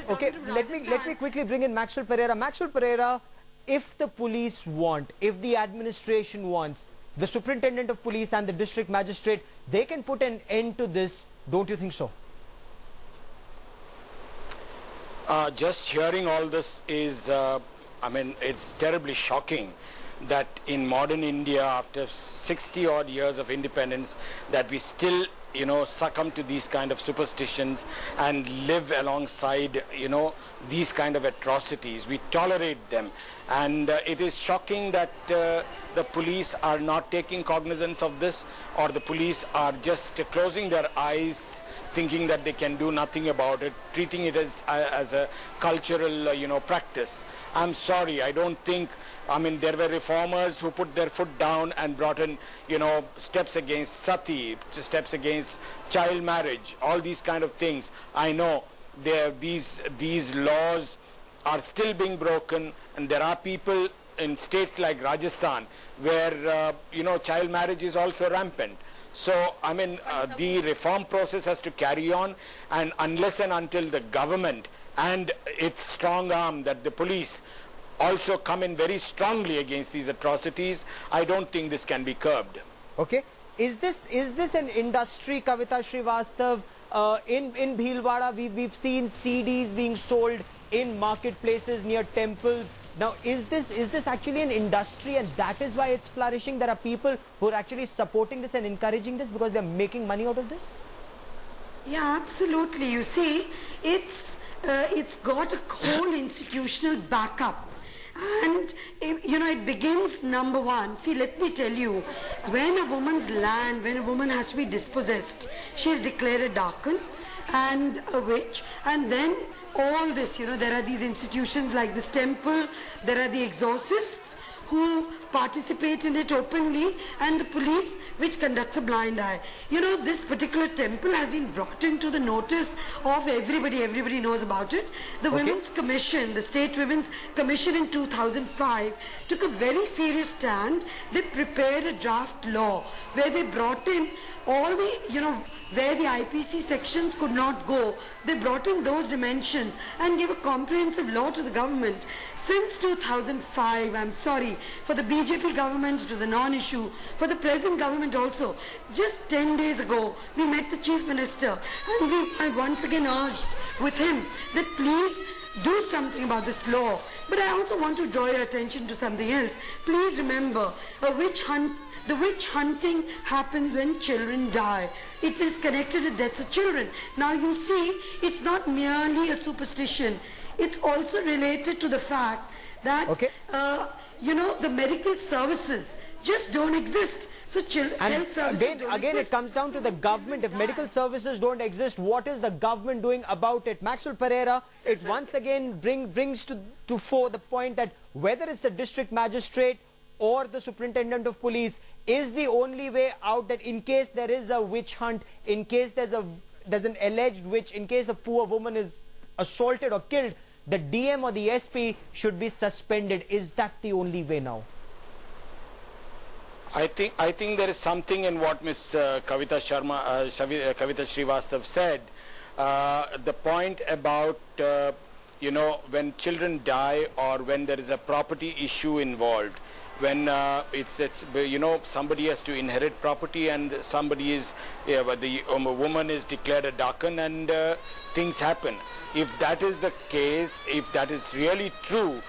Okay, let me quickly bring in Maxwell Pereira. Maxwell Pereira, if the police want, if the administration wants, the superintendent of police and the district magistrate, they can put an end to this. Don't you think so? Just hearing all this is, I mean, it's terribly shocking that in modern India, after 60 odd years of independence, that we still, succumb to these kind of superstitions and live alongside, these kind of atrocities. We tolerate them. And it is shocking that the police are not taking cognizance of this, or the police are just closing their eyes, thinking that they can do nothing about it, treating it as a cultural, practice. I'm sorry, I don't think, there were reformers who put their foot down and brought in, steps against sati, steps against child marriage, all these kind of things. I know these laws are still being broken, and there are people in states like Rajasthan where, child marriage is also rampant. So, the reform process has to carry on, and unless and until the government and its strong arm, that the police also come in very strongly against these atrocities, I don't think this can be curbed. Okay. Is this an industry, Kavita Srivastav? In Bhilwara, we've seen CDs being sold in marketplaces near temples. Now, is this actually an industry, and that is why it's flourishing? There are people who are actually supporting this and encouraging this because they're making money out of this? Yeah, absolutely. You see, it's got a whole institutional backup. And, it begins, number one. See, let me tell you, when a woman's land, when a woman has to be dispossessed, she is declared a darkan and a witch, and then all this, there are these institutions like this temple, there are the exorcists who participate in it openly, and the police which conducts a blind eye. This particular temple has been brought into the notice of everybody knows about it. The Women's Commission, the State Women's Commission in 2005 took a very serious stand. They prepared a draft law where they brought in all the, where the IPC sections could not go, they brought in those dimensions and gave a comprehensive law to the government. Since 2005, I'm sorry, for the BJP government it was a non-issue, for the present government also. Just 10 days ago, we met the Chief Minister, and I once again urged with him that please do something about this law. But I also want to draw your attention to something else. Please remember, the witch hunting happens when children die. It is connected to deaths of children. Now you see, it's not merely a superstition. It's also related to the fact that, the medical services just don't exist. So health services again it comes down to the government. If medical services don't exist, what is the government doing about it? Maxwell Pereira, it once again brings to fore the point that whether it's the district magistrate or the superintendent of police is the only way out, that in case there is a witch hunt, in case there's an alleged witch, in case a poor woman is assaulted or killed, the DM or the SP should be suspended. Is that the only way now? I think there is something in what Ms. Kavita Srivastav said. The point about when children die, or when there is a property issue involved, when somebody has to inherit property and somebody is, the woman is declared a darkan, and things happen. If that is the case, if that is really true,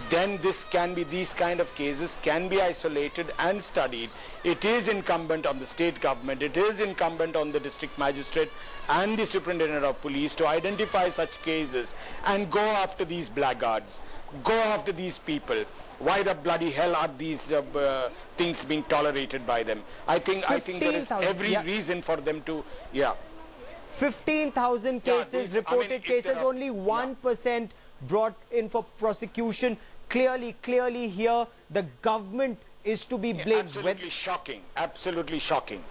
then these kind of cases can be isolated and studied. It is incumbent on the state government, it is incumbent on the district magistrate and the superintendent of police to identify such cases and go after these blackguards, go after these people. Why the bloody hell are these things being tolerated by them? I think there is every reason for them to, 15,000 cases, reported cases, only 1% brought in for prosecution. Clearly here the government is to be blamed. Absolutely shocking. Absolutely shocking.